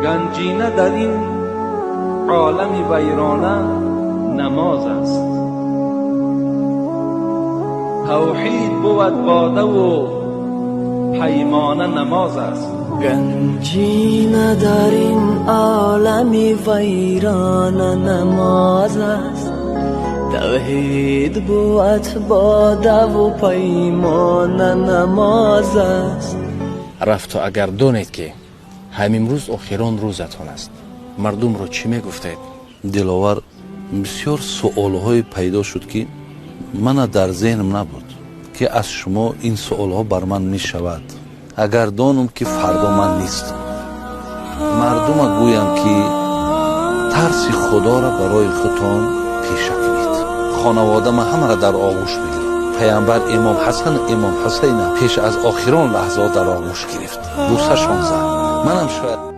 گنجینه در این عالم ویرانه نماز است. توحید بود باده و پیمانه نماز است. گنجینه در این عالم ویرانه نماز است. توحید بود باده و پیمانه نماز است. رفت و اگر دانید که همین روز آخرین روزتان است، مردم رو چی میگفتید؟ دلاور بسیار سوالهای پیدا شد که من در ذهنم نبود که از شما این سوالها بر من می شود. اگر دانم که فردا من نیستم، مردم گویم که ترس خدا را برای خودتان پیشه کنید. خانواده ما همه را در آغوش بگیرید. پیامبر امام حسن امام حسین پیش از آخرین لحظات در آغوش گرفت، بوسه شان زد. منم شاید